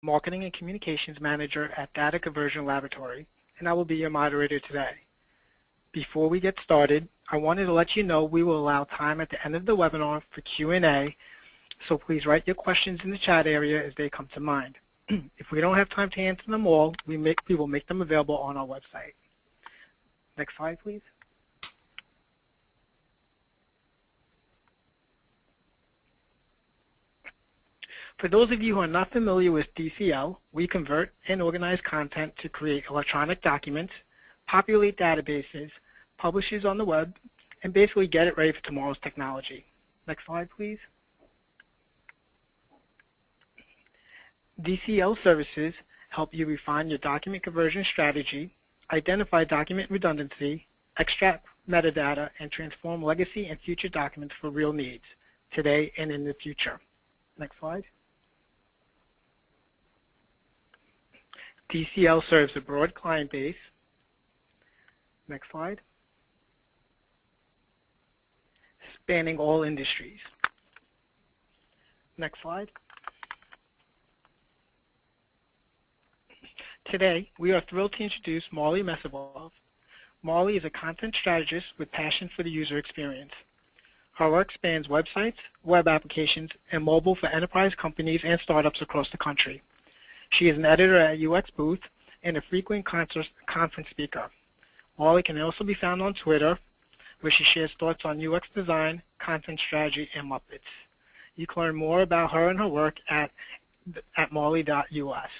Marketing and Communications Manager at Data Conversion Laboratory, and I will be your moderator today. Before we get started, I wanted to let you know we will allow time at the end of the webinar for Q&A, so please write your questions in the chat area as they come to mind. If we don't have time to answer them all, we will make them available on our website. Next slide, please. For those of you who are not familiar with DCL, we convert and organize content to create electronic documents, populate databases, publish it on the web, and basically get it ready for tomorrow's technology. Next slide, please. DCL services help you refine your document conversion strategy, identify document redundancy, extract metadata, and transform legacy and future documents for real needs, today and in the future. Next slide. DCL serves a broad client base. Next slide. Spanning all industries. Next slide. Today, we are thrilled to introduce Marli Mesibov. Marli is a content strategist with passion for the user experience. Her work spans websites, web applications, and mobile for enterprise companies and startups across the country. She is an editor at UX Booth and a frequent conference speaker. Marli can also be found on Twitter, where she shares thoughts on UX design, content strategy, and Muppets. You can learn more about her and her work at marli.us.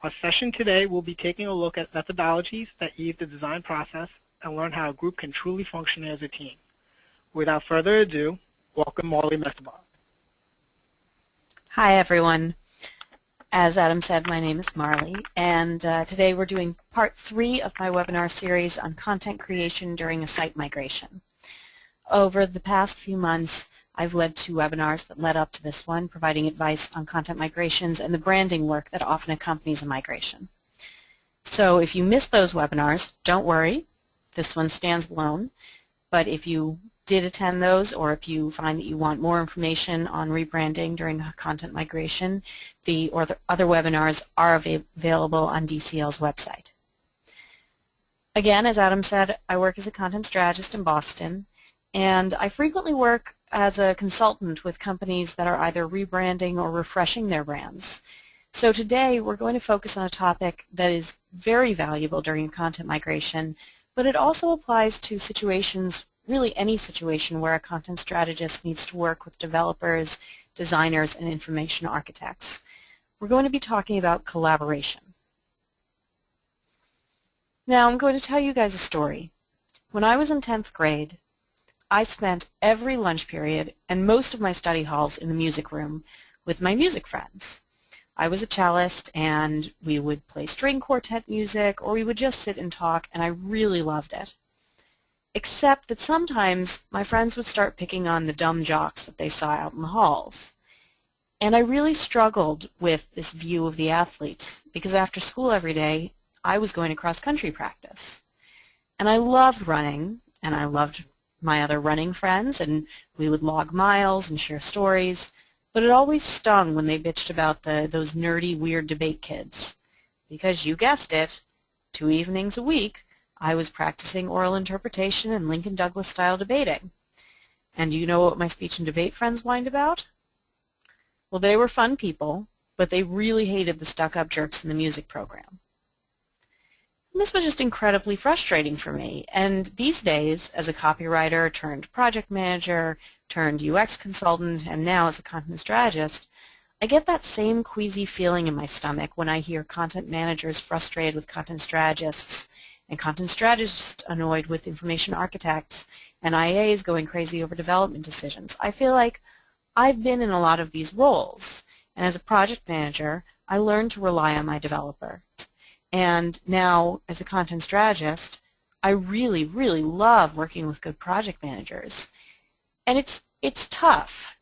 Our session today will be taking a look at methodologies that ease the design process and learn how a group can truly function as a team. Without further ado, welcome Marli Mesibov. Hi everyone. As Adam said, my name is Marli, and today we're doing part 3 of my webinar series on content creation during a site migration. Over the past few months, I've led 2 webinars that led up to this one, providing advice on content migrations and the branding work that often accompanies a migration. So if you missed those webinars, don't worry, this one stands alone, but if you did attend those, or if you find that you want more information on rebranding during a content migration, the other webinars are available on DCL's website. Again, as Adam said, I work as a content strategist in Boston, and I frequently work as a consultant with companies that are either rebranding or refreshing their brands. So today we're going to focus on a topic that is very valuable during content migration, but it also applies to situations, really any situation where a content strategist needs to work with developers, designers, and information architects. We're going to be talking about collaboration. Now I'm going to tell you guys a story. When I was in 10th grade, I spent every lunch period and most of my study halls in the music room with my music friends. I was a cellist, and we would play string quartet music, or we would just sit and talk, and I really loved it. Except that sometimes my friends would start picking on the dumb jocks that they saw out in the halls. And I really struggled with this view of the athletes, because after school every day, I was going to cross-country practice. And I loved running, and I loved my other running friends, and we would log miles and share stories, but it always stung when they bitched about those nerdy, weird debate kids. Because you guessed it, 2 evenings a week, I was practicing oral interpretation and Lincoln Douglas style debating. And do you know what my speech and debate friends whined about? Well, they were fun people, but they really hated the stuck-up jerks in the music program. And this was just incredibly frustrating for me. And these days, as a copywriter turned project manager, turned UX consultant, and now as a content strategist, I get that same queasy feeling in my stomach when I hear content managers frustrated with content strategists, and content strategists annoyed with information architects, and IAs going crazy over development decisions. I feel like I've been in a lot of these roles, and as a project manager, I learned to rely on my developers. And now, as a content strategist, I really, really love working with good project managers. And it's tough.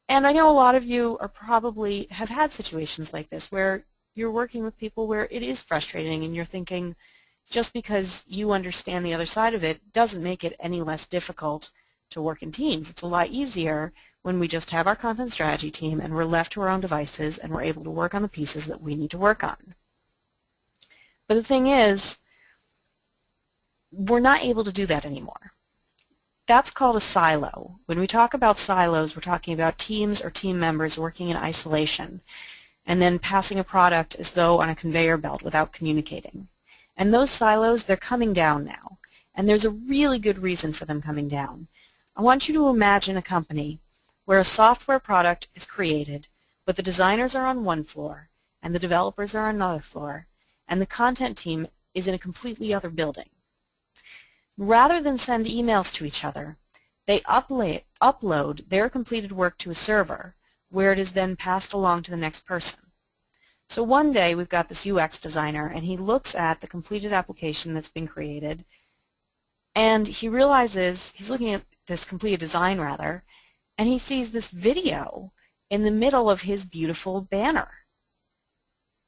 And I know a lot of you are probably have had situations like this where you're working with people where it is frustrating and you're thinking, just because you understand the other side of it doesn't make it any less difficult to work in teams. It's a lot easier when we just have our content strategy team and we're left to our own devices and we're able to work on the pieces that we need to work on. But the thing is, we're not able to do that anymore. That's called a silo. When we talk about silos, we're talking about teams or team members working in isolation and then passing a product as though on a conveyor belt without communicating. And those silos, they're coming down now. And there's a really good reason for them coming down. I want you to imagine a company where a software product is created, but the designers are on one floor and the developers are on another floor, and the content team is in a completely other building. Rather than send emails to each other, they upload their completed work to a server where it is then passed along to the next person. So one day we've got this UX designer and he looks at the completed application that's been created and he realizes, he's looking at this completed design rather, and he sees this video in the middle of his beautiful banner.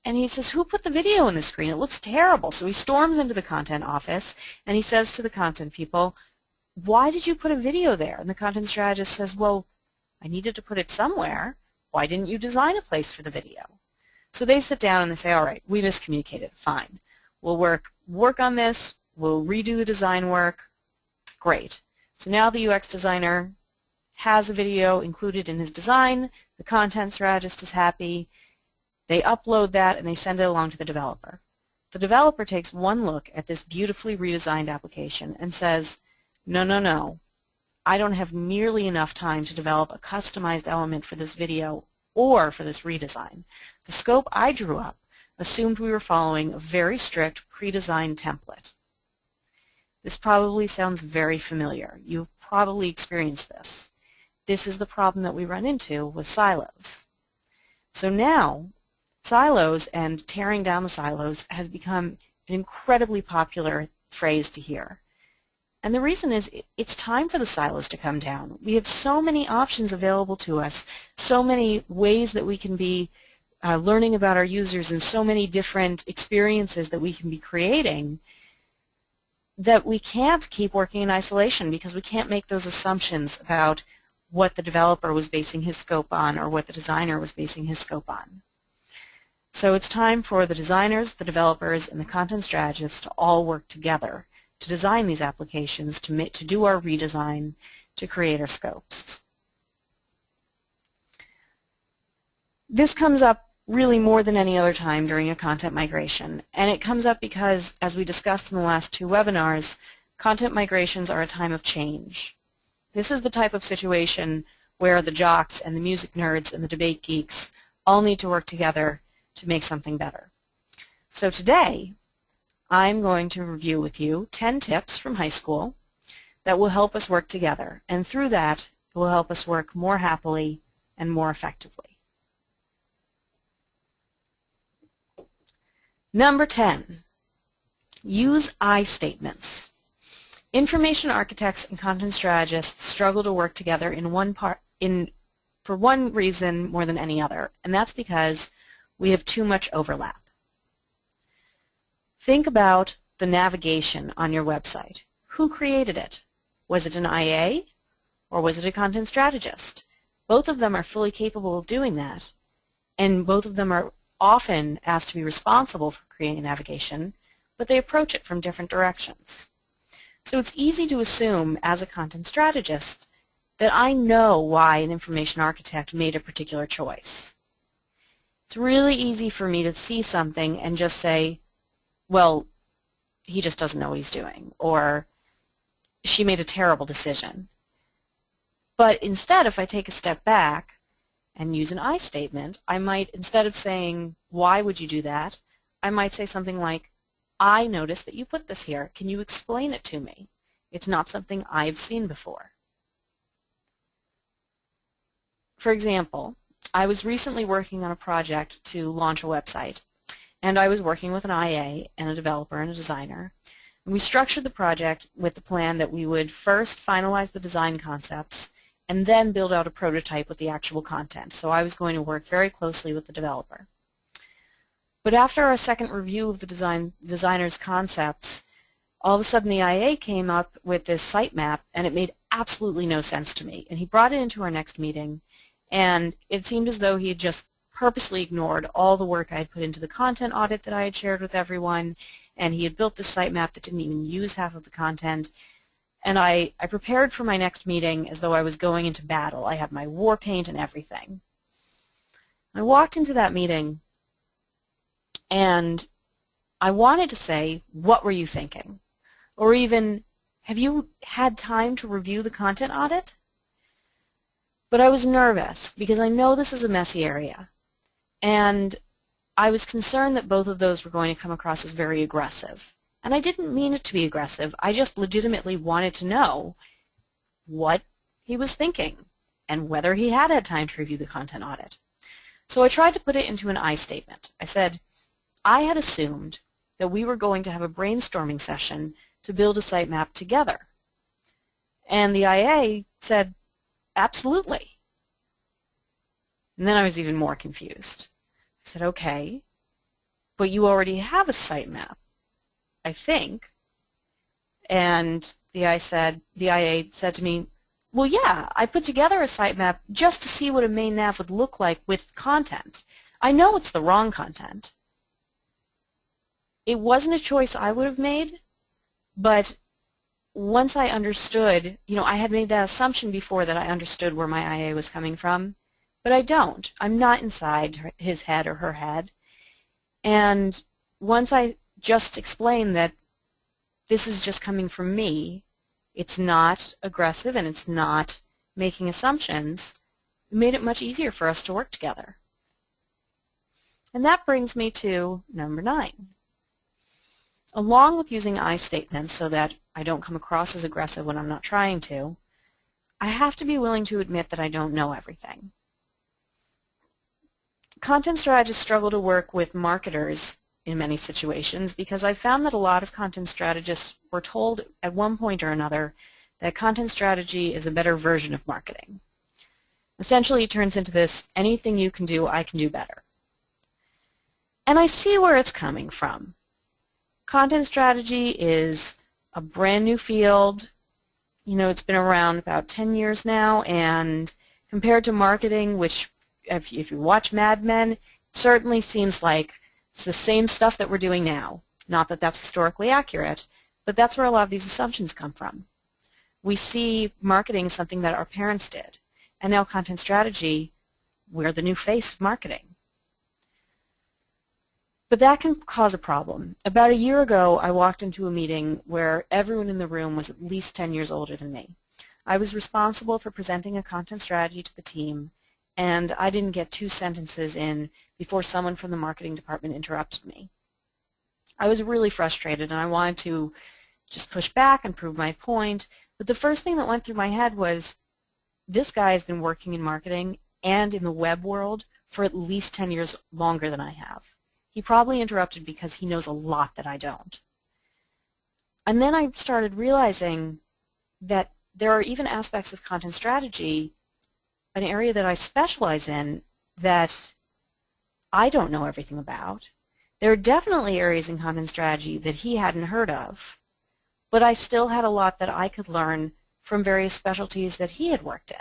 And he says, who put the video on the screen? It looks terrible. So he storms into the content office and he says to the content people, why did you put a video there? And the content strategist says, well, I needed to put it somewhere. Why didn't you design a place for the video? So they sit down and they say, all right, we miscommunicated. Fine. We'll work on this. We'll redo the design work. Great. So now the UX designer has a video included in his design. The content strategist is happy. They upload that and they send it along to the developer. The developer takes one look at this beautifully redesigned application and says, no, no, no. I don't have nearly enough time to develop a customized element for this video or for this redesign. The scope I drew up assumed we were following a very strict pre-designed template. This probably sounds very familiar. You've probably experienced this. This is the problem that we run into with silos. So now, silos and tearing down the silos has become an incredibly popular phrase to hear. And the reason is it's time for the silos to come down. We have so many options available to us, so many ways that we can be learning about our users and so many different experiences that we can be creating that we can't keep working in isolation because we can't make those assumptions about what the developer was basing his scope on or what the designer was basing his scope on. So it's time for the designers, the developers, and the content strategists to all work together to design these applications, to do our redesign, to create our scopes. This comes up really more than any other time during a content migration, and it comes up because, as we discussed in the last two webinars, content migrations are a time of change. This is the type of situation where the jocks and the music nerds and the debate geeks all need to work together to make something better. So today, I'm going to review with you 10 tips from high school that will help us work together, and through that, it will help us work more happily and more effectively. Number 10, use I statements. Information architects and content strategists struggle to work together for one reason more than any other, and that's because we have too much overlap. Think about the navigation on your website. Who created it? Was it an IA or was it a content strategist? Both of them are fully capable of doing that, and both of them are often asked to be responsible for creating navigation, but they approach it from different directions. So it's easy to assume as a content strategist that I know why an information architect made a particular choice. It's really easy for me to see something and just say, well, he just doesn't know what he's doing, or she made a terrible decision. But instead, if I take a step back and use an I statement, I might, instead of saying, why would you do that, I might say something like, I noticed that you put this here. Can you explain it to me? It's not something I've seen before. For example, I was recently working on a project to launch a website, and I was working with an IA and a developer and a designer. And we structured the project with the plan that we would first finalize the design concepts and then build out a prototype with the actual content. So I was going to work very closely with the developer. But after our second review of the designer's concepts, all of a sudden the IA came up with this sitemap, and it made absolutely no sense to me. And he brought it into our next meeting, and it seemed as though he had just purposely ignored all the work I had put into the content audit that I had shared with everyone, and he had built this sitemap that didn't even use half of the content. And I prepared for my next meeting as though I was going into battle. I had my war paint and everything. I walked into that meeting, and I wanted to say, what were you thinking? Or even, have you had time to review the content audit? But I was nervous because I know this is a messy area. And I was concerned that both of those were going to come across as very aggressive. And I didn't mean it to be aggressive. I just legitimately wanted to know what he was thinking and whether he had had time to review the content audit. So I tried to put it into an I statement. I said, I had assumed that we were going to have a brainstorming session to build a sitemap together. And the IA said, absolutely. And then I was even more confused. I said, okay, but you already have a sitemap, I think. And the IA said to me, well, yeah, I put together a sitemap just to see what a main nav would look like with content. I know it's the wrong content. It wasn't a choice I would have made, but once I understood, I had made that assumption before that I understood where my IA was coming from, but I don't. I'm not inside his head or her head. And once I just explained that this is just coming from me, it's not aggressive and it's not making assumptions, it made it much easier for us to work together. And that brings me to number 9. Along with using I statements so that I don't come across as aggressive when I'm not trying to, I have to be willing to admit that I don't know everything. Content strategists struggle to work with marketers in many situations because I've found that a lot of content strategists were told at one point or another that content strategy is a better version of marketing. Essentially, it turns into this, anything you can do, I can do better. And I see where it's coming from. Content strategy is a brand new field. It's been around about 10 years now, and compared to marketing, which if you watch Mad Men, it certainly seems like it's the same stuff that we're doing now. Not that that's historically accurate, but that's where a lot of these assumptions come from. We see marketing as something that our parents did, and now content strategy, we're the new face of marketing. But that can cause a problem. About a year ago, I walked into a meeting where everyone in the room was at least 10 years older than me. I was responsible for presenting a content strategy to the team, and I didn't get 2 sentences in before someone from the marketing department interrupted me. I was really frustrated, and I wanted to just push back and prove my point, but the first thing that went through my head was, this guy has been working in marketing and in the web world for at least 10 years longer than I have. He probably interrupted because he knows a lot that I don't. And then I started realizing that there are even aspects of content strategy, an area that I specialize in, that I don't know everything about. There are definitely areas in content strategy that he hadn't heard of, but I still had a lot that I could learn from various specialties that he had worked in.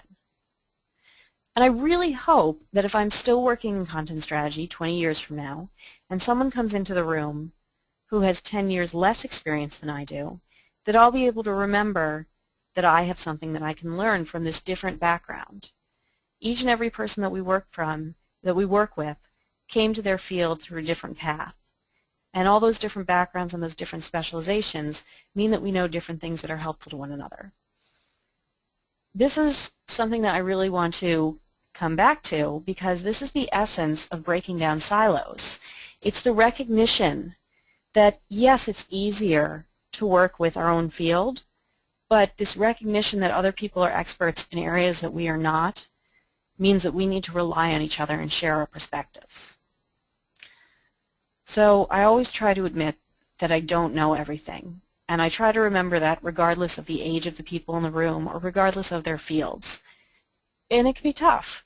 And I really hope that if I'm still working in content strategy 20 years from now, and someone comes into the room who has 10 years less experience than I do, that I'll be able to remember that I have something that I can learn from this different background. Each and every person that we work with came to their field through a different path. And all those different backgrounds and those different specializations mean that we know different things that are helpful to one another. This is something that I really want to come back to because this is the essence of breaking down silos. It's the recognition that, yes, it's easier to work with our own field, but this recognition that other people are experts in areas that we are not means that we need to rely on each other and share our perspectives. So I always try to admit that I don't know everything, and I try to remember that regardless of the age of the people in the room or regardless of their fields. And it can be tough.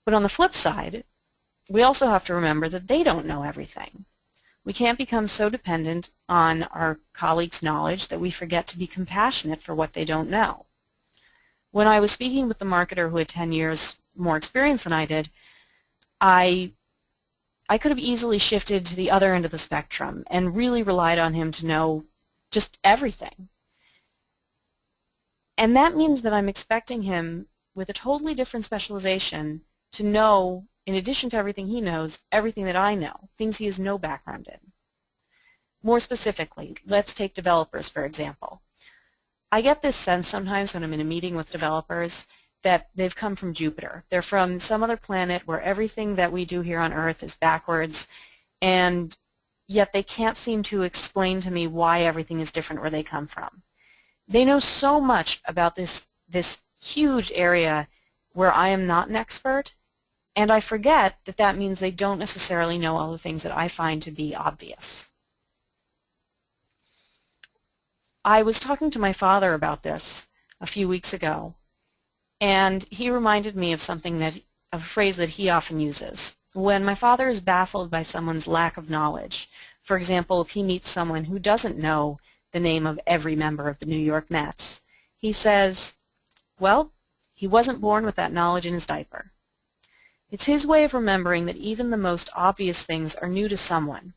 But on the flip side, we also have to remember that they don't know everything. We can't become so dependent on our colleagues' knowledge that we forget to be compassionate for what they don't know. When I was speaking with the marketer who had 10 years more experience than I did, I could have easily shifted to the other end of the spectrum and really relied on him to know just everything. And that means that I'm expecting him, with a totally different specialization, to know, in addition to everything he knows, everything that I know, things he has no background in. More specifically, let's take developers, for example. I get this sense sometimes when I'm in a meeting with developers that they've come from Jupiter. They're from some other planet where everything that we do here on Earth is backwards, and yet they can't seem to explain to me why everything is different where they come from. They know so much about this huge area where I am not an expert, and I forget that that means they don't necessarily know all the things that I find to be obvious. I was talking to my father about this a few weeks ago, and he reminded me of a phrase that he often uses. When my father is baffled by someone's lack of knowledge, for example, if he meets someone who doesn't know the name of every member of the New York Mets, he says, well, he wasn't born with that knowledge in his diaper. It's his way of remembering that even the most obvious things are new to someone.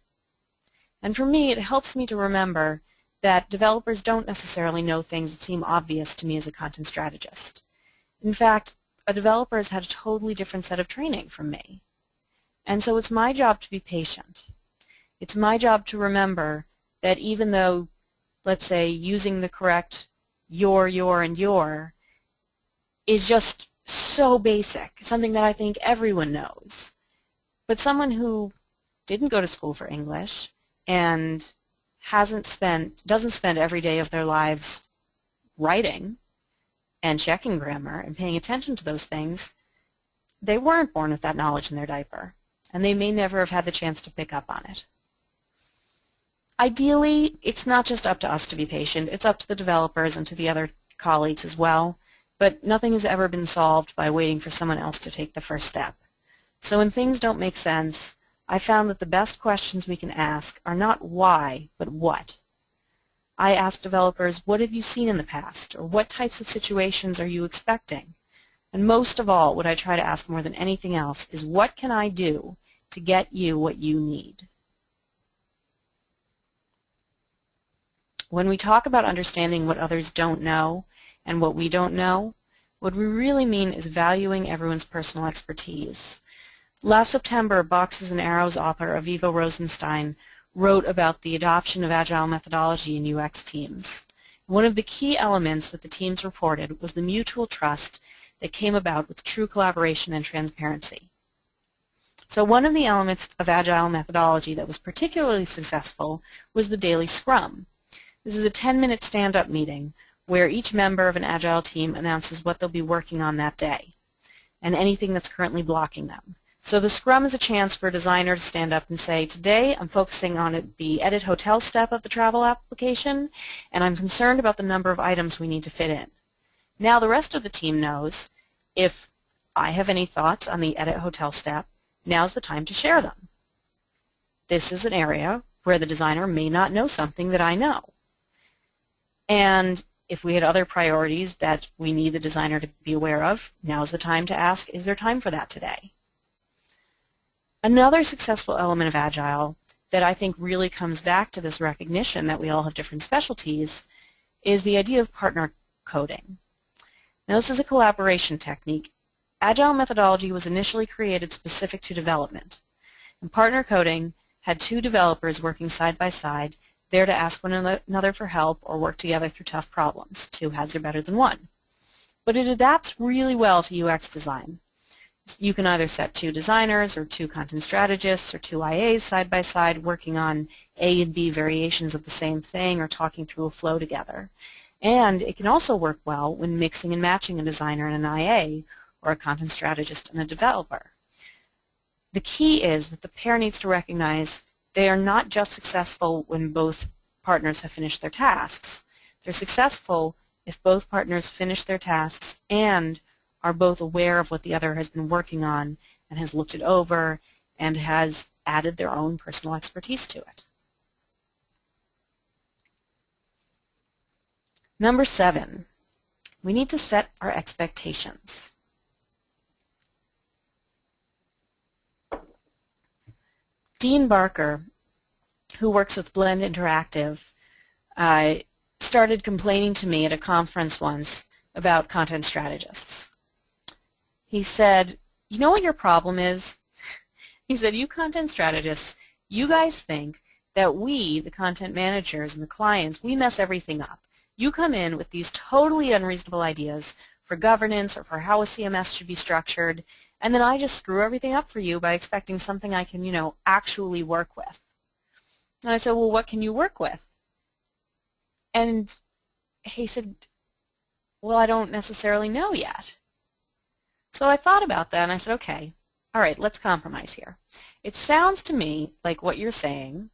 And for me, it helps me to remember that developers don't necessarily know things that seem obvious to me as a content strategist. In fact, a developer has had a totally different set of training from me. And so it's my job to be patient. It's my job to remember that even though, let's say, using the correct your, and your is just so basic, something that I think everyone knows, but someone who didn't go to school for English and doesn't spend every day of their lives writing and checking grammar and paying attention to those things, they weren't born with that knowledge in their diaper, and they may never have had the chance to pick up on it. Ideally, it's not just up to us to be patient, it's up to the developers and to the other colleagues as well, but nothing has ever been solved by waiting for someone else to take the first step. So when things don't make sense, I found that the best questions we can ask are not why, but what. I ask developers, what have you seen in the past, or what types of situations are you expecting? And most of all, what I try to ask more than anything else is, what can I do to get you what you need? When we talk about understanding what others don't know and what we don't know, what we really mean is valuing everyone's personal expertise. Last September, Boxes and Arrows author Aviva Rosenstein wrote about the adoption of agile methodology in UX teams. One of the key elements that the teams reported was the mutual trust that came about with true collaboration and transparency. So one of the elements of agile methodology that was particularly successful was the daily scrum. This is a 10-minute stand-up meeting where each member of an agile team announces what they'll be working on that day and anything that's currently blocking them. So the scrum is a chance for a designer to stand up and say, today I'm focusing on the edit hotel step of the travel application, and I'm concerned about the number of items we need to fit in. Now the rest of the team knows, if I have any thoughts on the edit hotel step, now's the time to share them. This is an area where the designer may not know something that I know. And if we had other priorities that we need the designer to be aware of, now's the time to ask, is there time for that today? Another successful element of Agile that I think really comes back to this recognition that we all have different specialties is the idea of partner coding. Now this is a collaboration technique. Agile methodology was initially created specific to development. And partner coding had two developers working side by side, there to ask one another for help or work together through tough problems. Two heads are better than one. But it adapts really well to UX design. You can either set two designers or two content strategists or two IAs side by side working on A and B variations of the same thing or talking through a flow together. And it can also work well when mixing and matching a designer and an IA or a content strategist and a developer. The key is that the pair needs to recognize they are not just successful when both partners have finished their tasks. They're successful if both partners finish their tasks and are both aware of what the other has been working on and has looked it over and has added their own personal expertise to it. Number 7, we need to set our expectations. Dean Barker, who works with Blend Interactive, started complaining to me at a conference once about content strategists. He said, you know what your problem is? He said, you content strategists, you guys think that we, the content managers and the clients, we mess everything up. You come in with these totally unreasonable ideas for governance or for how a CMS should be structured, and then I just screw everything up for you by expecting something I can, actually work with. And I said, well, what can you work with? And he said, well, I don't necessarily know yet. So I thought about that and I said, okay, all right, let's compromise here. It sounds to me like what you're saying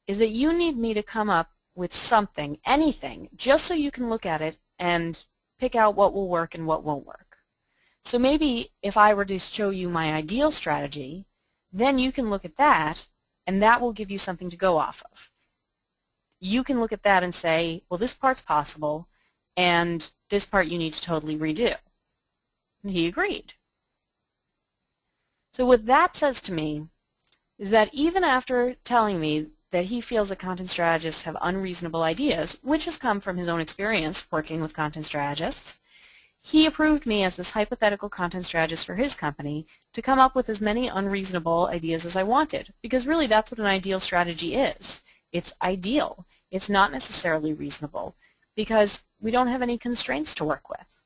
is that you need me to come up with something, anything, just so you can look at it and pick out what will work and what won't work. So maybe if I were to show you my ideal strategy, then you can look at that and that will give you something to go off of. You can look at that and say, well, this part's possible and this part you need to totally redo. And he agreed. So what that says to me is that even after telling me that he feels that content strategists have unreasonable ideas, which has come from his own experience working with content strategists, he approved me as this hypothetical content strategist for his company to come up with as many unreasonable ideas as I wanted, because really that's what an ideal strategy is. It's ideal. It's not necessarily reasonable, because we don't have any constraints to work with.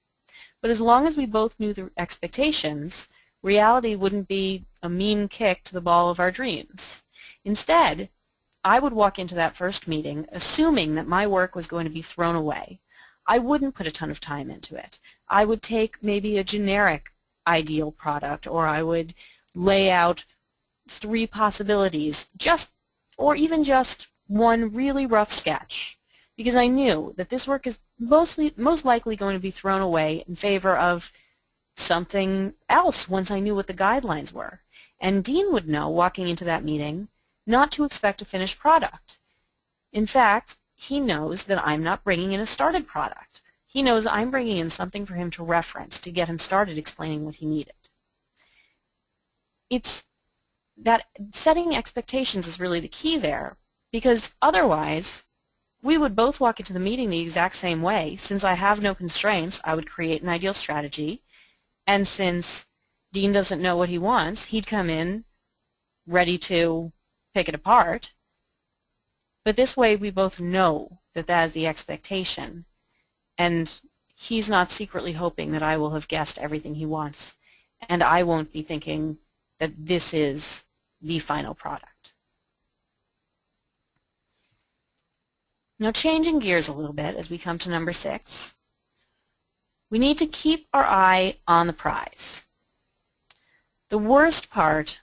But as long as we both knew the expectations, reality wouldn't be a mean kick to the ball of our dreams. Instead, I would walk into that first meeting assuming that my work was going to be thrown away. I wouldn't put a ton of time into it. I would take maybe a generic ideal product, or I would lay out 3 possibilities, or even just one really rough sketch, because I knew that this work is most likely going to be thrown away in favor of something else once I knew what the guidelines were. And Dean would know, walking into that meeting, not to expect a finished product. In fact, he knows that I'm not bringing in a started product. He knows I'm bringing in something for him to reference to get him started explaining what he needed. It's that setting expectations is really the key there, because otherwise we would both walk into the meeting the exact same way. Since I have no constraints, I would create an ideal strategy, and since Dean doesn't know what he wants, he'd come in ready to pick it apart. But this way we both know that that is the expectation, and he's not secretly hoping that I will have guessed everything he wants, and I won't be thinking that this is the final product. Now, changing gears a little bit as we come to number 6, we need to keep our eye on the prize. The worst part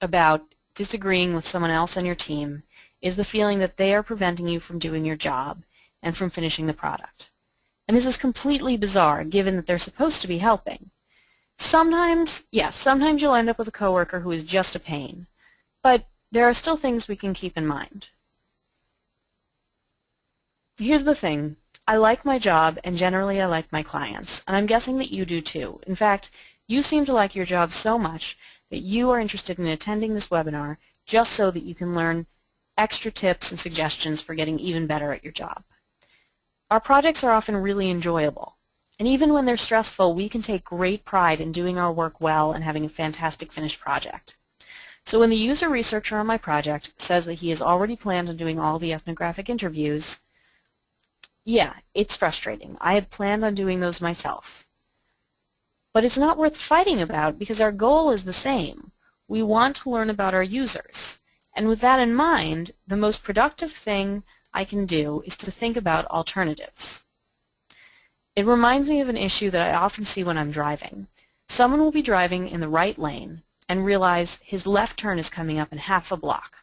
about disagreeing with someone else on your team is the feeling that they are preventing you from doing your job and from finishing the product. And this is completely bizarre, given that they're supposed to be helping. Sometimes, yes, sometimes you'll end up with a coworker who is just a pain, but there are still things we can keep in mind. Here's the thing. I like my job, and generally I like my clients, and I'm guessing that you do too. In fact, you seem to like your job so much that you are interested in attending this webinar just so that you can learn extra tips and suggestions for getting even better at your job. Our projects are often really enjoyable, and even when they're stressful, we can take great pride in doing our work well and having a fantastic finished project. So when the user researcher on my project says that he has already planned on doing all the ethnographic interviews, yeah, it's frustrating. I had planned on doing those myself. But it's not worth fighting about because our goal is the same. We want to learn about our users. And with that in mind, the most productive thing I can do is to think about alternatives. It reminds me of an issue that I often see when I'm driving. Someone will be driving in the right lane and realize his left turn is coming up in half a block.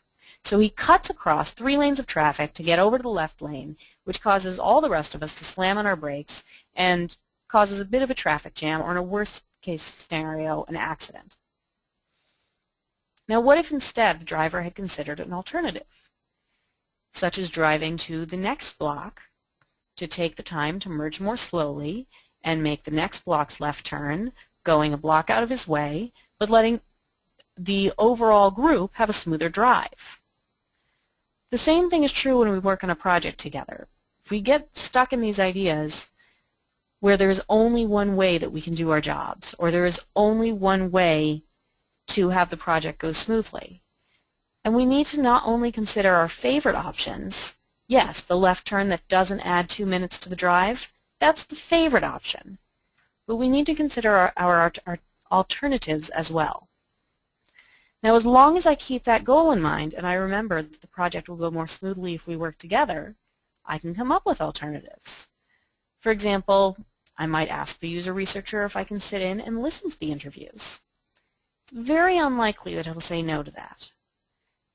So he cuts across 3 lanes of traffic to get over to the left lane, which causes all the rest of us to slam on our brakes and causes a bit of a traffic jam, or in a worst case scenario, an accident. Now what if instead the driver had considered an alternative, such as driving to the next block to take the time to merge more slowly and make the next block's left turn, going a block out of his way, but letting the overall group have a smoother drive. The same thing is true when we work on a project together. If we get stuck in these ideas where there is only one way that we can do our jobs, or there is only one way to have the project go smoothly, and we need to not only consider our favorite options. Yes, the left turn that doesn't add 2 minutes to the drive, that's the favorite option. But we need to consider our alternatives as well. Now, as long as I keep that goal in mind and I remember that the project will go more smoothly if we work together, I can come up with alternatives. For example, I might ask the user researcher if I can sit in and listen to the interviews. It's very unlikely that he'll say no to that.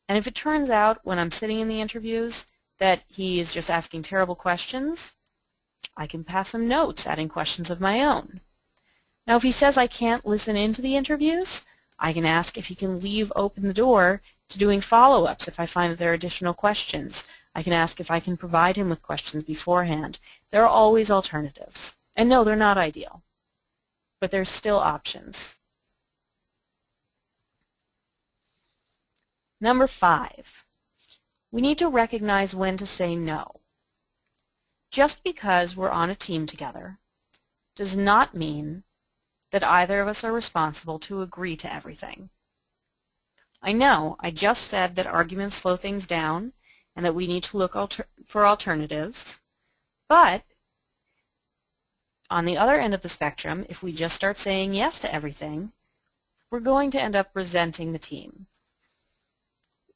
And if it turns out when I'm sitting in the interviews that he is just asking terrible questions, I can pass him notes, adding questions of my own. Now, if he says I can't listen into the interviews, I can ask if he can leave open the door to doing follow-ups if I find that there are additional questions. I can ask if I can provide him with questions beforehand. There are always alternatives. And no, they're not ideal, but there's still options. Number 5, we need to recognize when to say no. Just because we're on a team together does not mean that either of us are responsible to agree to everything. I know I just said that arguments slow things down and that we need to look for alternatives, but on the other end of the spectrum, if we just start saying yes to everything, we're going to end up resenting the team.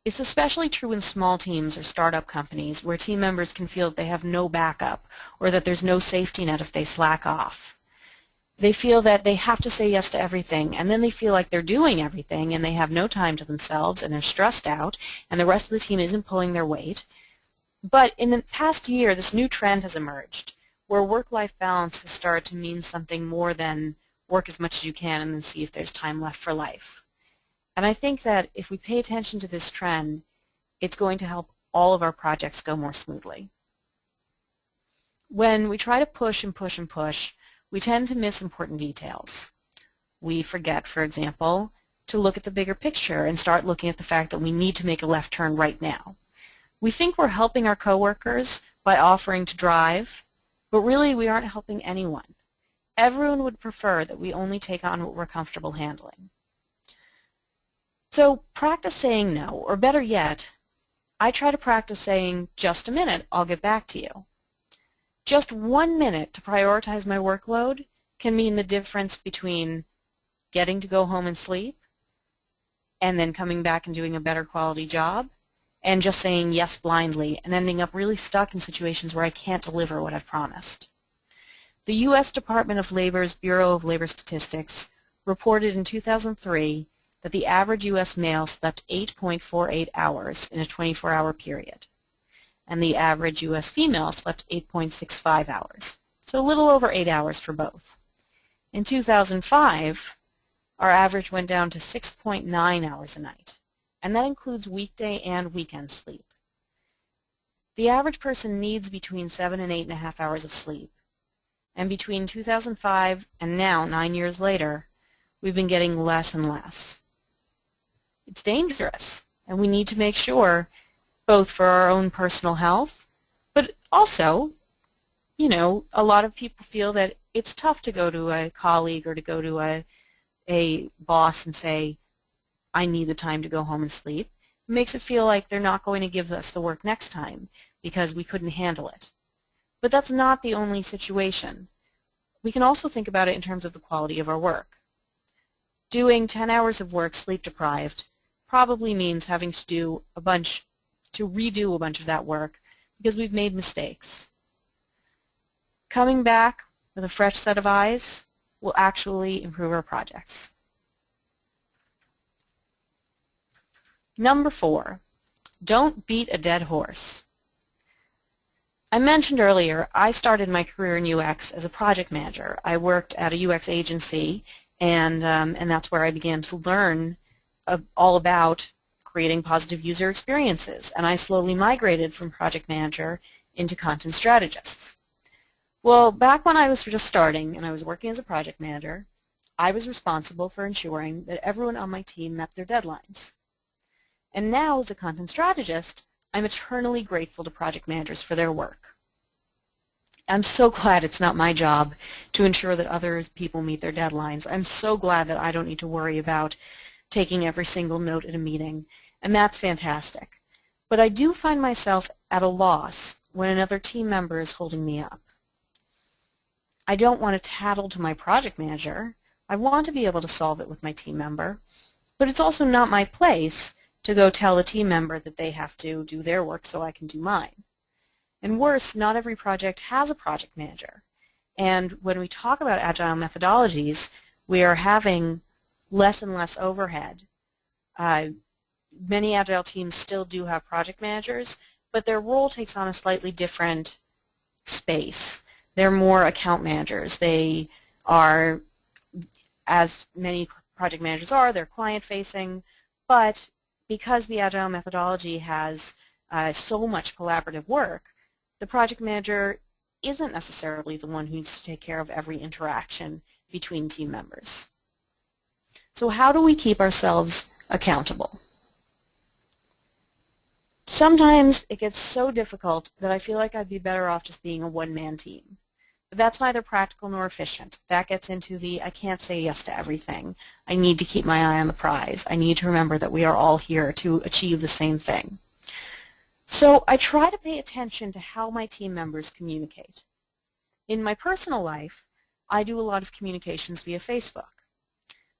It's especially true in small teams or startup companies where team members can feel that they have no backup or that there's no safety net if they slack off. They feel that they have to say yes to everything, and then they feel like they're doing everything and they have no time to themselves and they're stressed out and the rest of the team isn't pulling their weight. But in the past year, this new trend has emerged where work-life balance has started to mean something more than work as much as you can and then see if there's time left for life. And I think that if we pay attention to this trend, it's going to help all of our projects go more smoothly. When we try to push and push and push, we tend to miss important details. We forget, for example, to look at the bigger picture and start looking at the fact that we need to make a left turn right now. We think we're helping our coworkers by offering to drive, but really we aren't helping anyone. Everyone would prefer that we only take on what we're comfortable handling. So practice saying no, or better yet, I try to practice saying, just a minute, I'll get back to you. Just 1 minute to prioritize my workload can mean the difference between getting to go home and sleep and then coming back and doing a better quality job and just saying yes blindly and ending up really stuck in situations where I can't deliver what I've promised. The U.S. Department of Labor's Bureau of Labor Statistics reported in 2003 that the average U.S. male slept 8.48 hours in a 24-hour period, and the average U.S. female slept 8.65 hours, so a little over 8 hours for both. In 2005, our average went down to 6.9 hours a night, and that includes weekday and weekend sleep. The average person needs between 7 and 8.5 hours of sleep, and between 2005 and now, 9 years later, we've been getting less and less. It's dangerous, and we need to make sure, both for our own personal health, but also, you know, a lot of people feel that it's tough to go to a colleague or to go to a boss and say, I need the time to go home and sleep. It makes it feel like they're not going to give us the work next time because we couldn't handle it. But that's not the only situation. We can also think about it in terms of the quality of our work. Doing 10 hours of work sleep-deprived probably means having to redo a bunch of that work because we've made mistakes. Coming back with a fresh set of eyes will actually improve our projects. Number 4, don't beat a dead horse. I mentioned earlier I started my career in UX as a project manager. I worked at a UX agency and that's where I began to learn all about creating positive user experiences, and I slowly migrated from project manager into content strategist. Well, back when I was just starting and I was working as a project manager, I was responsible for ensuring that everyone on my team met their deadlines. And now, as a content strategist, I'm eternally grateful to project managers for their work. I'm so glad it's not my job to ensure that other people meet their deadlines. I'm so glad that I don't need to worry about taking every single note at a meeting, and that's fantastic. But I do find myself at a loss when another team member is holding me up. I don't want to tattle to my project manager. I want to be able to solve it with my team member, but it's also not my place to go tell the team member that they have to do their work so I can do mine. And worse, not every project has a project manager. And when we talk about agile methodologies, we are having less and less overhead. Many agile teams still do have project managers, but their role takes on a slightly different space. They're more account managers. They are, as many project managers are, they're client-facing, but because the agile methodology has so much collaborative work, the project manager isn't necessarily the one who needs to take care of every interaction between team members. So how do we keep ourselves accountable? Sometimes it gets so difficult that I feel like I'd be better off just being a one-man team. But that's neither practical nor efficient. That gets into the I can't say yes to everything. I need to keep my eye on the prize. I need to remember that we are all here to achieve the same thing. So I try to pay attention to how my team members communicate. In my personal life, I do a lot of communications via Facebook.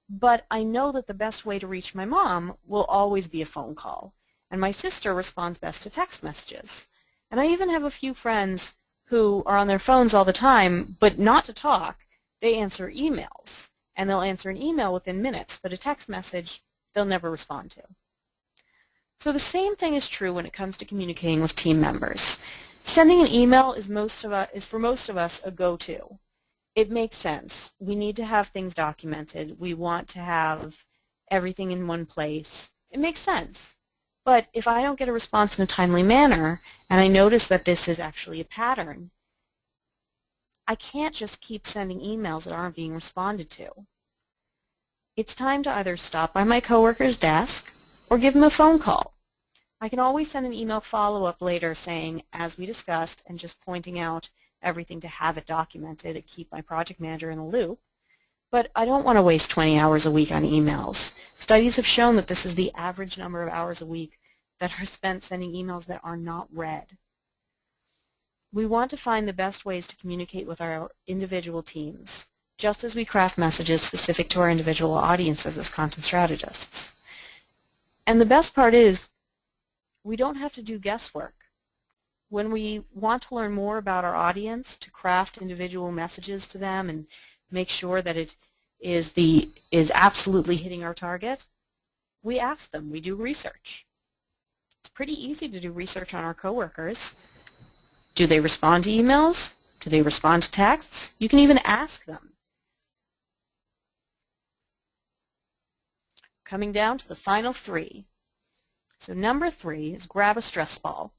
But I know that the best way to reach my mom will always be a phone call, and my sister responds best to text messages. And I even have a few friends who are on their phones all the time, but not to talk. They answer emails, and they'll answer an email within minutes, but a text message they'll never respond to. So the same thing is true when it comes to communicating with team members. Sending an email is for most of us a go-to. It makes sense. We need to have things documented. We want to have everything in one place. It makes sense. But if I don't get a response in a timely manner, and I notice that this is actually a pattern, I can't just keep sending emails that aren't being responded to. It's time to either stop by my coworker's desk or give him a phone call. I can always send an email follow-up later saying, as we discussed, and just pointing out everything to have it documented and keep my project manager in the loop. But I don't want to waste 20 hours a week on emails. Studies have shown that this is the average number of hours a week that are spent sending emails that are not read. We want to find the best ways to communicate with our individual teams, just as we craft messages specific to our individual audiences as content strategists. And the best part is, we don't have to do guesswork. When we want to learn more about our audience, to craft individual messages to them and make sure that it is absolutely hitting our target, we ask them. We do research. It's pretty easy to do research on our coworkers. Do they respond to emails? Do they respond to texts? You can even ask them. Coming down to the final three. So number 3 is grab a stress ball.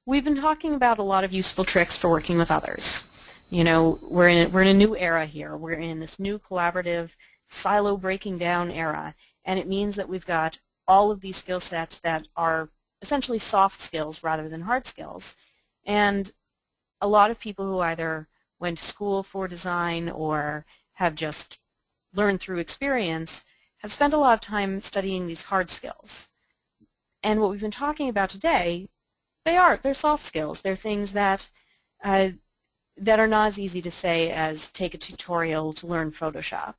We've been talking about a lot of useful tricks for working with others. You know, we're in a new era here. We're in this new collaborative, silo breaking down era, and it means that we've got all of these skill sets that are essentially soft skills rather than hard skills. And a lot of people who either went to school for design or have just learned through experience have spent a lot of time studying these hard skills. And what we've been talking about today, they're soft skills. They're things that are not as easy to say as take a tutorial to learn Photoshop.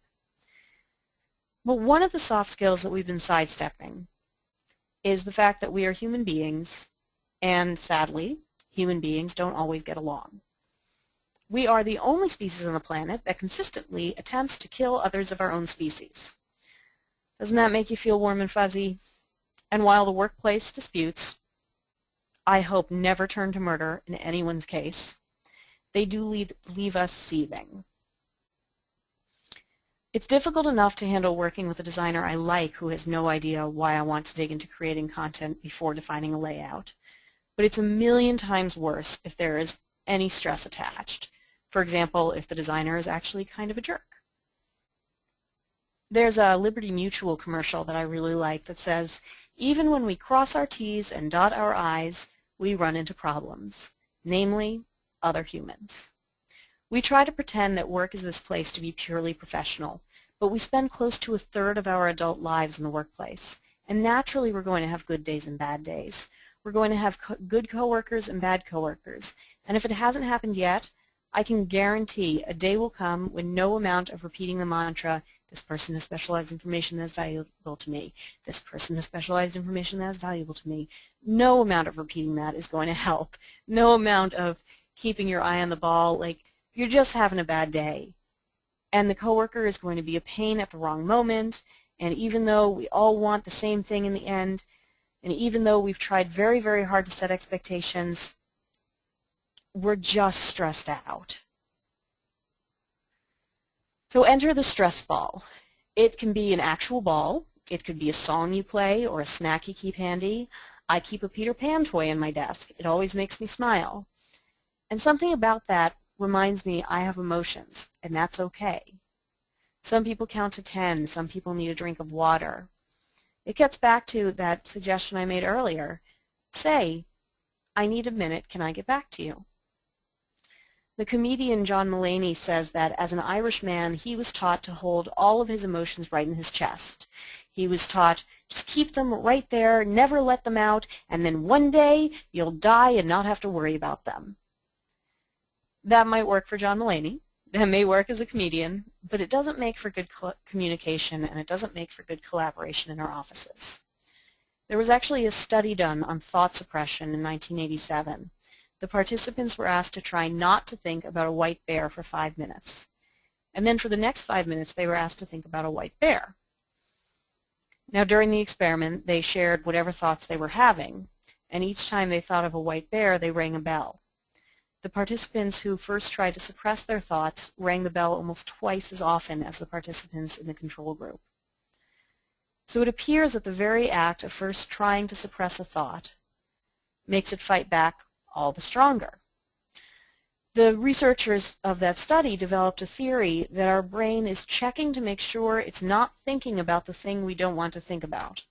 But one of the soft skills that we've been sidestepping is the fact that we are human beings, and sadly, human beings don't always get along. We are the only species on the planet that consistently attempts to kill others of our own species. Doesn't that make you feel warm and fuzzy? And while the workplace disputes, I hope, never turn to murder in anyone's case, they do leave us seething. It's difficult enough to handle working with a designer I like who has no idea why I want to dig into creating content before defining a layout. But it's a million times worse if there is any stress attached. For example, if the designer is actually kind of a jerk. There's a Liberty Mutual commercial that I really like that says, "Even when we cross our T's and dot our I's, we run into problems, namely other humans." We try to pretend that work is this place to be purely professional, but we spend close to a third of our adult lives in the workplace, and naturally we're going to have good days and bad days. We're going to have good coworkers and bad coworkers, and if it hasn't happened yet, I can guarantee a day will come when no amount of repeating the mantra, "This person has specialized information that is valuable to me. This person has specialized information that is valuable to me." No amount of repeating that is going to help. No amount of keeping your eye on the ball, like you're just having a bad day. And the coworker is going to be a pain at the wrong moment, and even though we all want the same thing in the end, and even though we've tried very, very hard to set expectations, we're just stressed out. So enter the stress ball. It can be an actual ball. It could be a song you play or a snack you keep handy. I keep a Peter Pan toy in my desk. It always makes me smile. And something about that reminds me I have emotions, and that's okay. Some people count to 10. Some people need a drink of water. It gets back to that suggestion I made earlier. Say, "I need a minute. Can I get back to you?" The comedian John Mulaney says that as an Irish man, he was taught to hold all of his emotions right in his chest. He was taught, just keep them right there, never let them out, and then one day you'll die and not have to worry about them. That might work for John Mulaney. That may work as a comedian, but it doesn't make for good communication, and it doesn't make for good collaboration in our offices. There was actually a study done on thought suppression in 1987. The participants were asked to try not to think about a white bear for 5 minutes. And then for the next 5 minutes, they were asked to think about a white bear. Now, during the experiment, they shared whatever thoughts they were having, and each time they thought of a white bear, they rang a bell. The participants who first tried to suppress their thoughts rang the bell almost twice as often as the participants in the control group. So it appears that the very act of first trying to suppress a thought makes it fight back all the stronger. The researchers of that study developed a theory that our brain is checking to make sure it's not thinking about the thing we don't want to think about.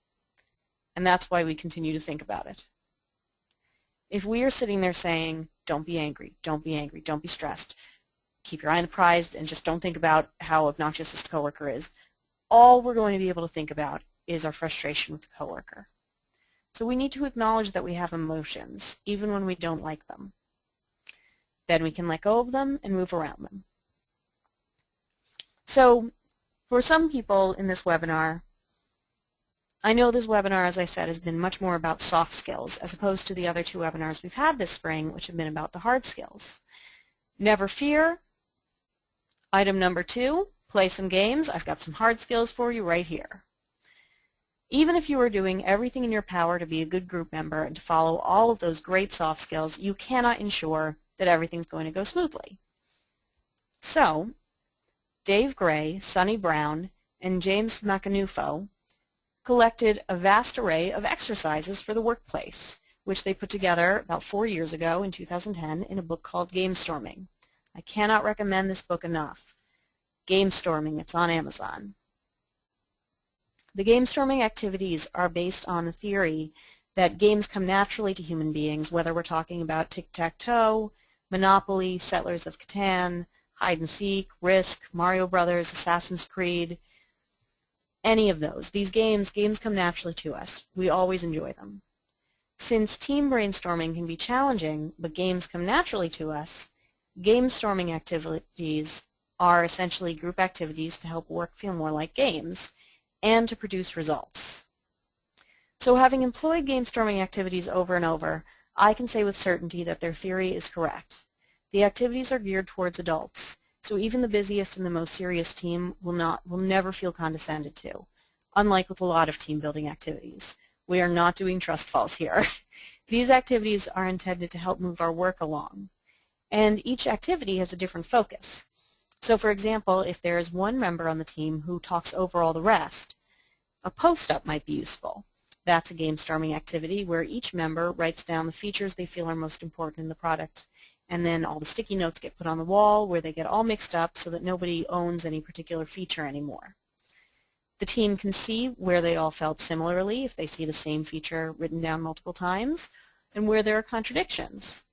And that's why we continue to think about it. If we are sitting there saying, "Don't be angry, don't be angry, don't be stressed, keep your eye on the prize and just don't think about how obnoxious this coworker is," all we're going to be able to think about is our frustration with the coworker. So we need to acknowledge that we have emotions, even when we don't like them. Then we can let go of them and move around them. So for some people in this webinar, I know this webinar, as I said, has been much more about soft skills as opposed to the other 2 webinars we've had this spring, which have been about the hard skills. Never fear. Item number 2, play some games. I've got some hard skills for you right here. Even if you are doing everything in your power to be a good group member and to follow all of those great soft skills, you cannot ensure that everything's going to go smoothly. So, Dave Gray, Sonny Brown, and James Macanufo collected a vast array of exercises for the workplace, which they put together about 4 years ago in 2010 in a book called Game Storming. I cannot recommend this book enough. Game Storming, it's on Amazon. The game storming activities are based on the theory that games come naturally to human beings, whether we're talking about tic-tac-toe, Monopoly, Settlers of Catan, hide and seek, Risk, Mario Brothers, Assassin's Creed, any of those. These games come naturally to us. We always enjoy them. Since team brainstorming can be challenging, but games come naturally to us, game storming activities are essentially group activities to help work feel more like games and to produce results. So having employed game storming activities over and over, I can say with certainty that their theory is correct. The activities are geared towards adults, so even the busiest and the most serious team will never feel condescended to, unlike with a lot of team building activities. We are not doing trust falls here. These activities are intended to help move our work along, and each activity has a different focus. So for example, if there is one member on the team who talks over all the rest, a post-up might be useful. That's a game storming activity where each member writes down the features they feel are most important in the product, and then all the sticky notes get put on the wall where they get all mixed up so that nobody owns any particular feature anymore. The team can see where they all felt similarly if they see the same feature written down multiple times, and where there are contradictions.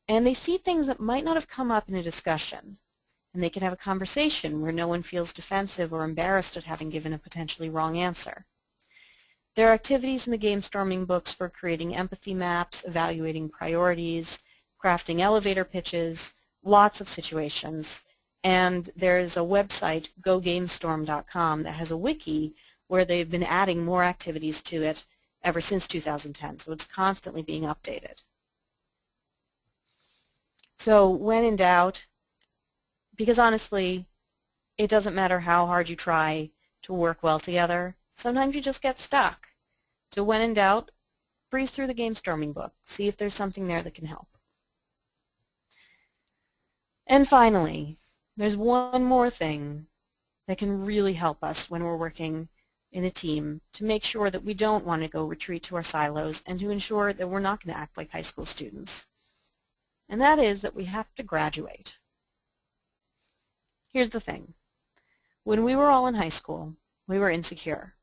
And they see things that might not have come up in a discussion. And they can have a conversation where no one feels defensive or embarrassed at having given a potentially wrong answer. There are activities in the game storming books for creating empathy maps, evaluating priorities, crafting elevator pitches, lots of situations. And there's a website, gogamestorm.com, that has a wiki where they've been adding more activities to it ever since 2010, so it's constantly being updated. So when in doubt, because honestly, it doesn't matter how hard you try to work well together, sometimes you just get stuck. So when in doubt, breeze through the game storming book, see if there's something there that can help. And finally, there's one more thing that can really help us when we're working in a team to make sure that we don't want to go retreat to our silos and to ensure that we're not going to act like high school students. And that is that we have to graduate. Here's the thing. When we were all in high school, we were insecure.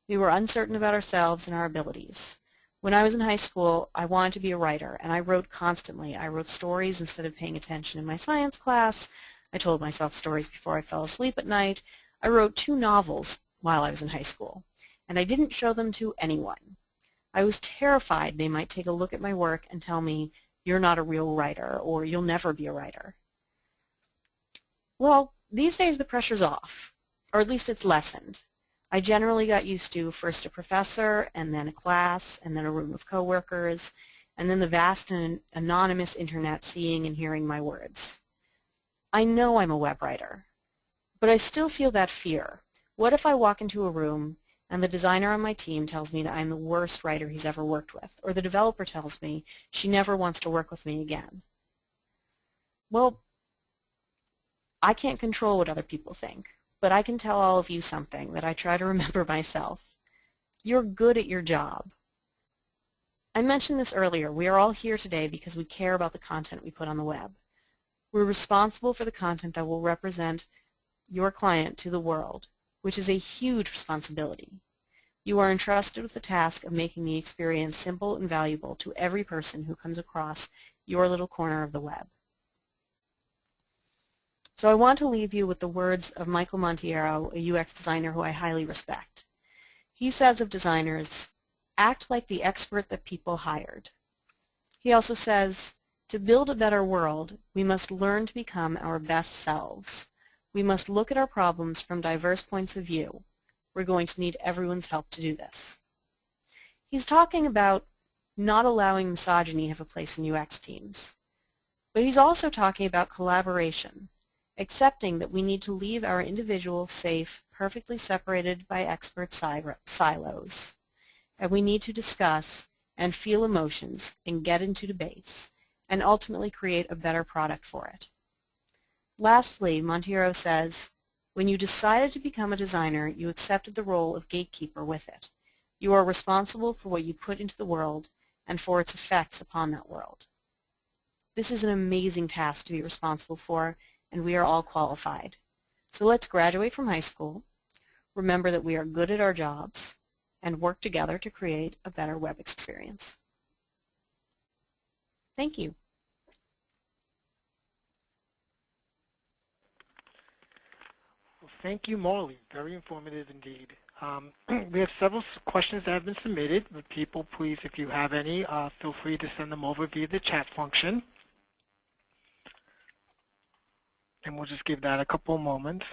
We were uncertain about ourselves and our abilities. When I was in high school, I wanted to be a writer, and I wrote constantly. I wrote stories instead of paying attention in my science class. I told myself stories before I fell asleep at night. I wrote 2 novels while I was in high school, and I didn't show them to anyone. I was terrified they might take a look at my work and tell me, "You're not a real writer," or "You'll never be a writer." Well, these days the pressure's off, or at least it's lessened. I generally got used to first a professor, and then a class, and then a room of coworkers, and then the vast and anonymous internet seeing and hearing my words. I know I'm a web writer, but I still feel that fear. What if I walk into a room and the designer on my team tells me that I'm the worst writer he's ever worked with, or the developer tells me she never wants to work with me again? Well, I can't control what other people think, but I can tell all of you something that I try to remember myself. You're good at your job. I mentioned this earlier. We are all here today because we care about the content we put on the web. We're responsible for the content that will represent your client to the world, which is a huge responsibility. You are entrusted with the task of making the experience simple and valuable to every person who comes across your little corner of the web. So I want to leave you with the words of Michael Monteiro, a UX designer who I highly respect. He says of designers, "Act like the expert that people hired." He also says, "To build a better world, we must learn to become our best selves. We must look at our problems from diverse points of view. We're going to need everyone's help to do this." He's talking about not allowing misogyny to have a place in UX teams. But he's also talking about collaboration, accepting that we need to leave our individual, safe, perfectly separated by expert silos. And we need to discuss and feel emotions and get into debates and ultimately create a better product for it. Lastly, Monteiro says, "When you decided to become a designer, you accepted the role of gatekeeper with it. You are responsible for what you put into the world and for its effects upon that world." This is an amazing task to be responsible for, and we are all qualified. So let's graduate from high school, remember that we are good at our jobs, and work together to create a better web experience. Thank you. Well, thank you, Marli. Very informative indeed. We have several questions that have been submitted. But people, please, if you have any, feel free to send them over via the chat function. And we'll just give that a couple of moments.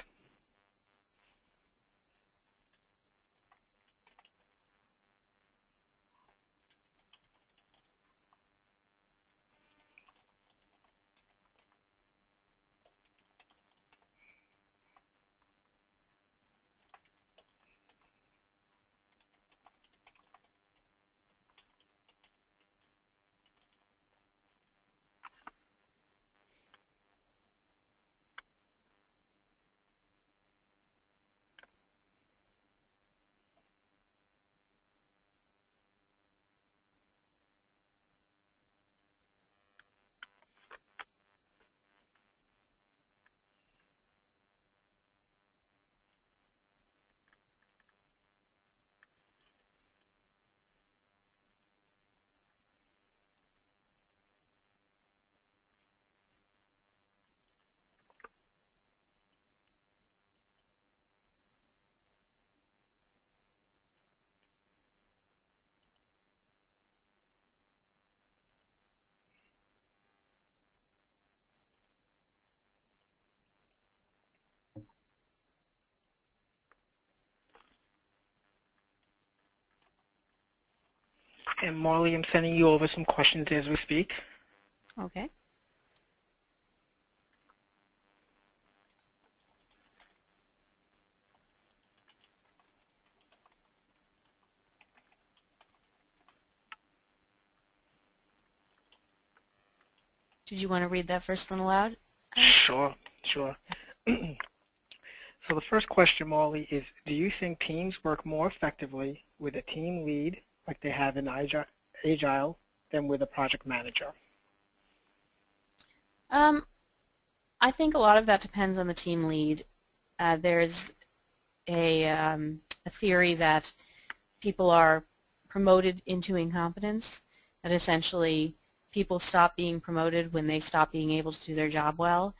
And Marli, I'm sending you over some questions as we speak. Okay. Did you want to read that first one aloud? Sure. So the first question, Marli, is do you think teams work more effectively with a team lead, like they have in Agile, than with a project manager? I think a lot of that depends on the team lead. There's a theory that people are promoted into incompetence, that essentially people stop being promoted when they stop being able to do their job well.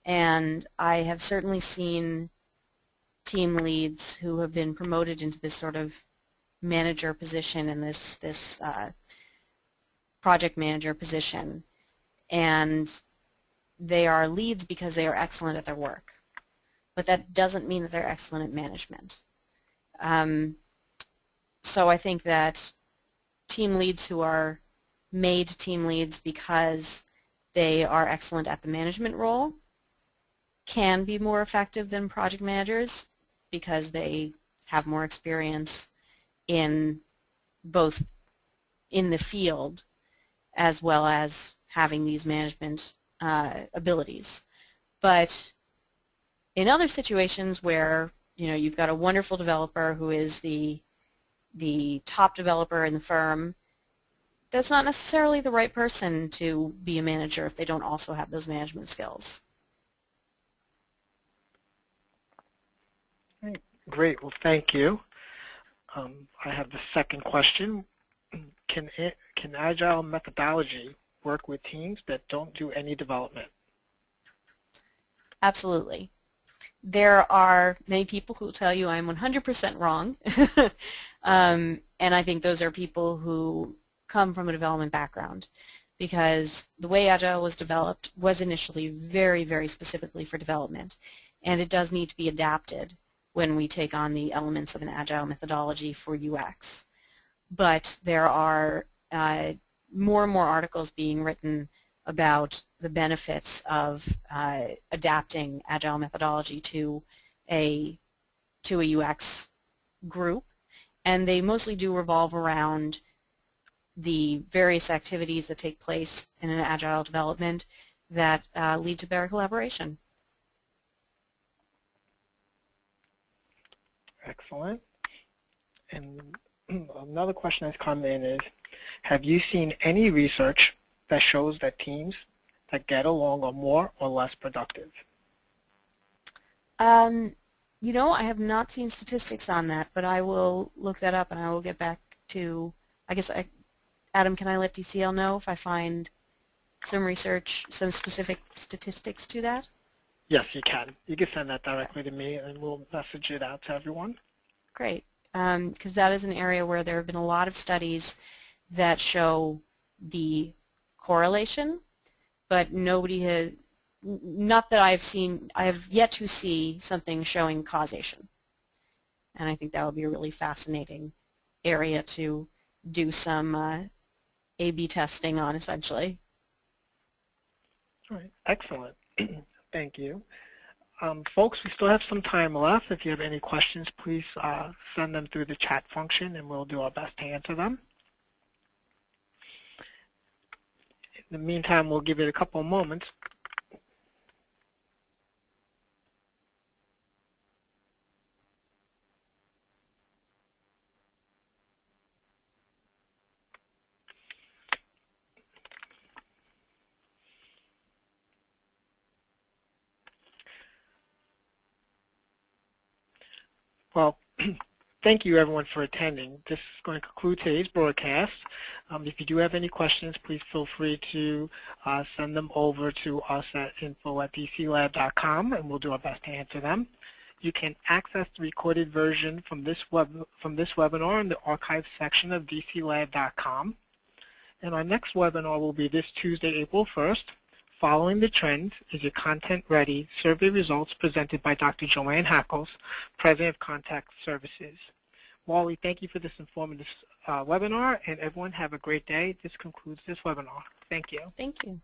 And I have certainly seen team leads who have been promoted into this sort of manager position and this project manager position, and they are leads because they are excellent at their work. But that doesn't mean that they're excellent at management. So I think that team leads who are made team leads because they are excellent at the management role can be more effective than project managers because they have more experience in both in the field as well as having these management abilities. But in other situations where you've got a wonderful developer who is the top developer in the firm, that's not necessarily the right person to be a manager if they don't also have those management skills. Great. Well, thank you. I have the second question. Can Agile methodology work with teams that don't do any development? Absolutely. There are many people who will tell you I'm 100% wrong, and I think those are people who come from a development background, because the way Agile was developed was initially very, very specifically for development, and it does need to be adapted when we take on the elements of an Agile methodology for UX. But there are more and more articles being written about the benefits of adapting Agile methodology to a UX group, and they mostly do revolve around the various activities that take place in an Agile development that lead to better collaboration. Excellent. And another question that's come in is, have you seen any research that shows that teams that get along are more or less productive? I have not seen statistics on that, but I will look that up and I will get back to, Adam, can I let DCL know if I find some research, some specific statistics to that? Yes, you can. You can send that directly to me and we'll message it out to everyone. Great, because that is an area where there have been a lot of studies that show the correlation, but nobody has, not that I've seen, I have yet to see something showing causation. And I think that would be a really fascinating area to do some A/B testing on, essentially. All right, excellent. Thank you. Folks, we still have some time left. If you have any questions, please send them through the chat function and we'll do our best to answer them. In the meantime, we'll give it a couple of moments. Well, thank you everyone for attending. This is going to conclude today's broadcast. If you do have any questions, please feel free to send them over to us at info@dclab.com and we'll do our best to answer them. You can access the recorded version from this webinar in the archive section of dclab.com. And our next webinar will be this Tuesday, April 1st. Following the Trends is your content-ready survey results presented by Dr. Joanne Hackles, President of Contact Services. Marli, thank you for this informative webinar, and everyone have a great day. This concludes this webinar. Thank you. Thank you.